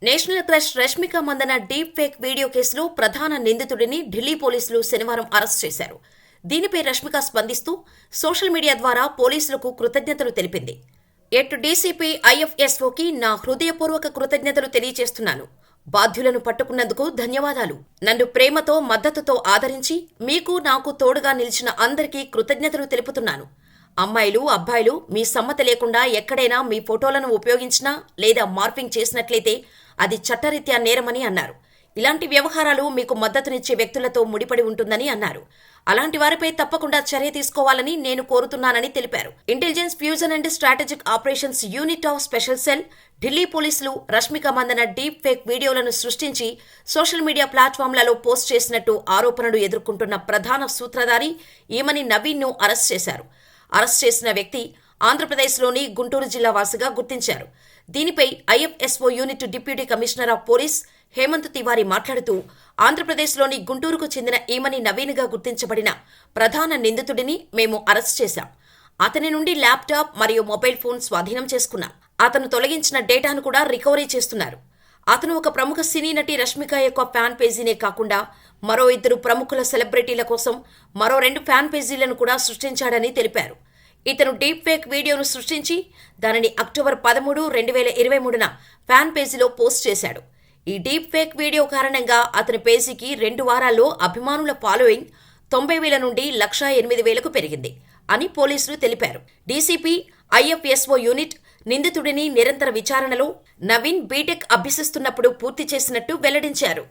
National crush Rashmika Mandanna deepfake video కేసులో ప్రధాన నిందితుడిని ఢిల్లీ పోలీసులు శనివారం అరెస్ట్ చేశారు. దీనిపై రష్మిక స్పందిస్తూ సోషల్ మీడియా ద్వారా పోలీసులకు కృతజ్ఞతలు తెలిపింది. ఎట్ డీసీపీ ఐఎఫ్ఎస్ఓకి నా హృదయపూర్వక కృతజ్ఞతలు తెలియజేస్తున్నాను. బాధ్యులను పట్టుకున్నందుకు ధన్యవాదాలు. నన్ను ప్రేమతో మద్దతుతో ఆదరించి మీకు నాకు తోడుగా నిలిచిన అందరికీ కృతజ్ఞతలు తెలుపుతున్నాను. అమ్మాయిలు అబ్బాయిలు మీ సమ్మతి లేకుండా ఎక్కడైనా మీ ఫోటోలను ఉపయోగించినా లేదా మార్ఫింగ్ చేసినట్లయితే అది చట్టరీత్యా నేరమని అన్నారు. ఇలాంటి వ్యవహారాలు మీకు మద్దతునిచ్చే వ్యక్తులతో ముడిపడి ఉంటుందని అన్నారు. అలాంటి వారిపై తప్పకుండా చర్య తీసుకోవాలని నేను కోరుతున్నానని తెలిపారు. Intelligence fusion and strategic operations unit of special cell Delhi పోలీసులు రష్మిక మందన డీప్ ఫేక్ వీడియోలను సృష్టించి సోషల్ మీడియా ప్లాట్ఫామ్లలో పోస్ట్ చేసినట్టు ఆరోపణలు ఎదుర్కొంటున్న ప్రధాన సూత్రధారి ఈమని నవీన్ను అరెస్ట్ చేశారు. అరెస్ట్ చేసిన వ్యక్తి ఆంధ్రప్రదేశ్లోని గుంటూరు జిల్లా వాసిగా గుర్తించారు. దీనిపై IFSO unit deputy commissioner of police Hemant Tiwari మాట్లాడుతూ ఆంధ్రప్రదేశ్లోని గుంటూరుకు చెందిన ఈమని నవీన్గా గుర్తించబడిన ప్రధాన నిందితుడిని మేము అరెస్ట్ చేశాం. అతని నుండి ల్యాప్టాప్ మరియు మొబైల్ ఫోన్ స్వాధీనం చేసుకున్నాం. అతను తొలగించిన డేటాను కూడా రికవరీ చేస్తున్నారు. అతను ఒక ప్రముఖ సినీ నటి రష్మిక యొక్క ఫ్యాన్ పేజీనే కాకుండా మరో 2 ప్రముఖుల సెలబ్రిటీల కోసం మరో 2 ఫ్యాన్ పేజీలను కూడా సృష్టించాడని తెలిపారు. ఇతను డీప్ ఫేక్ వీడియోను సృష్టించి దానిని అక్టోబర్ 13, 2023న ఫ్యాన్ పేజీలో పోస్ట్ చేశాడు. ఈ డీప్ ఫేక్ వీడియో కారణంగా అతని పేజీకి 2 వారాల్లో అభిమానుల ఫాలోయింగ్ 90,000 నుండి 108,000కు పెరిగింది అని పోలీసులు తెలిపారు. డీసీపీ ఐఎఫ్ఎస్ఓ యూనిట్ నిందితుడిని నిరంతర విచారణలో నవీన్ బీటెక్ అభ్యసిస్తున్నప్పుడు పూర్తి చేసినట్టు వెల్లడించారు.